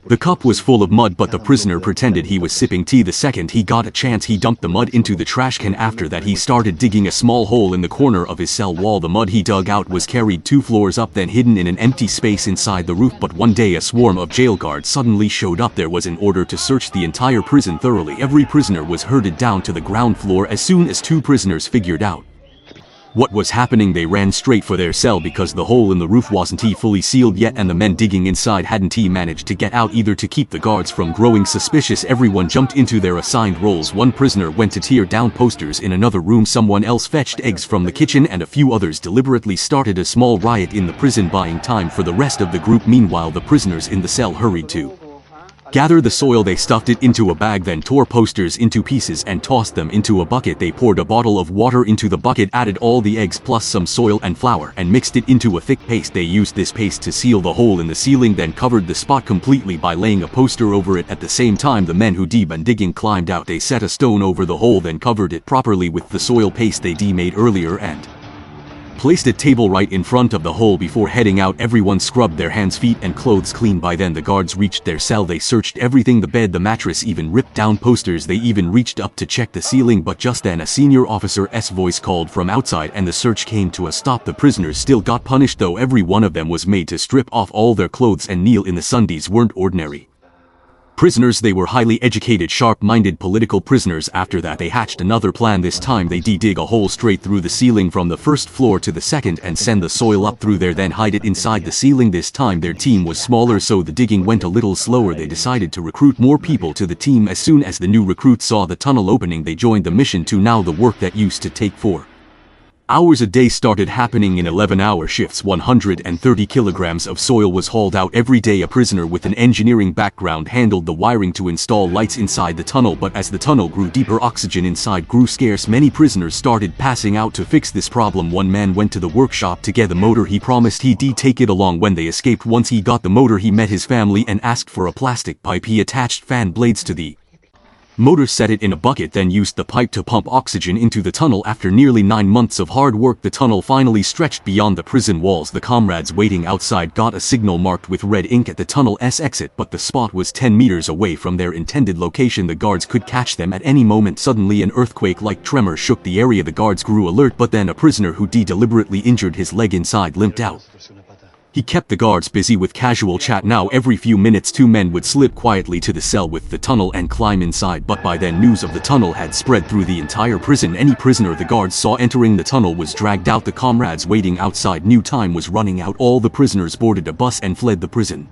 The cup was full of mud, but the prisoner pretended he was sipping tea. The second he got a chance, he dumped the mud into the trash can. After that, he started digging a small hole in the corner of his cell wall. The mud he dug out was carried 2 floors up, then hidden in an empty space inside the roof. But one day a swarm of jail guards suddenly showed up. There was an order to search the entire prison thoroughly. Every prisoner was herded down to the ground floor. As soon as 2 prisoners figured out what was happening, they ran straight for their cell because the hole in the roof wasn't fully sealed yet, and the men digging inside hadn't managed to get out either. To keep the guards from growing suspicious, everyone jumped into their assigned roles. One prisoner went to tear down posters in another room, someone else fetched eggs from the kitchen, and a few others deliberately started a small riot in the prison, buying time for the rest of the group. Meanwhile, the prisoners in the cell hurried to gather the soil. They stuffed it into a bag, then tore posters into pieces and tossed them into a bucket. They poured a bottle of water into the bucket, added all the eggs plus some soil and flour, and mixed it into a thick paste. They used this paste to seal the hole in the ceiling, then covered the spot completely by laying a poster over it. At the same time, the men who been digging climbed out. They set a stone over the hole, then covered it properly with the soil paste they made earlier and placed a table right in front of the hole. Before heading out, everyone scrubbed their hands, feet, and clothes clean. By then, the guards reached their cell. They searched everything: the bed, the mattress, even ripped down posters. They even reached up to check the ceiling, but just then a senior officer's voice called from outside and the search came to a stop. The prisoners still got punished though. Every one of them was made to strip off all their clothes and kneel in the sun. These weren't ordinary prisoners, they were highly educated, sharp-minded political prisoners. After that, they hatched another plan. This time they dig a hole straight through the ceiling from the first floor to the second and send the soil up through there, then hide it inside the ceiling. This time their team was smaller, so the digging went a little slower. They decided to recruit more people to the team. As soon as the new recruits saw the tunnel opening, they joined the mission too. Now the work that used to take 4 hours a day started happening in 11-hour shifts. 130 kilograms of soil was hauled out every day. A prisoner with an engineering background handled the wiring to install lights inside the tunnel, but as the tunnel grew deeper, oxygen inside grew scarce. Many prisoners started passing out. To fix this problem, one man went to the workshop to get the motor. He promised he'd take it along when they escaped. Once he got the motor, he met his family and asked for a plastic pipe. He attached fan blades to the motor, set it in a bucket, then used the pipe to pump oxygen into the tunnel. After nearly 9 months of hard work, the tunnel finally stretched beyond the prison walls. The comrades waiting outside got a signal marked with red ink at the tunnel's exit, but the spot was 10 meters away from their intended location. The guards could catch them at any moment. Suddenly, an earthquake-like tremor shook the area. The guards grew alert, but then a prisoner who deliberately injured his leg inside limped out. He kept the guards busy with casual chat. Now every few minutes 2 men would slip quietly to the cell with the tunnel and climb inside, but by then news of the tunnel had spread through the entire prison. Any prisoner the guards saw entering the tunnel was dragged out. The comrades waiting outside knew time was running out. All the prisoners boarded a bus and fled the prison.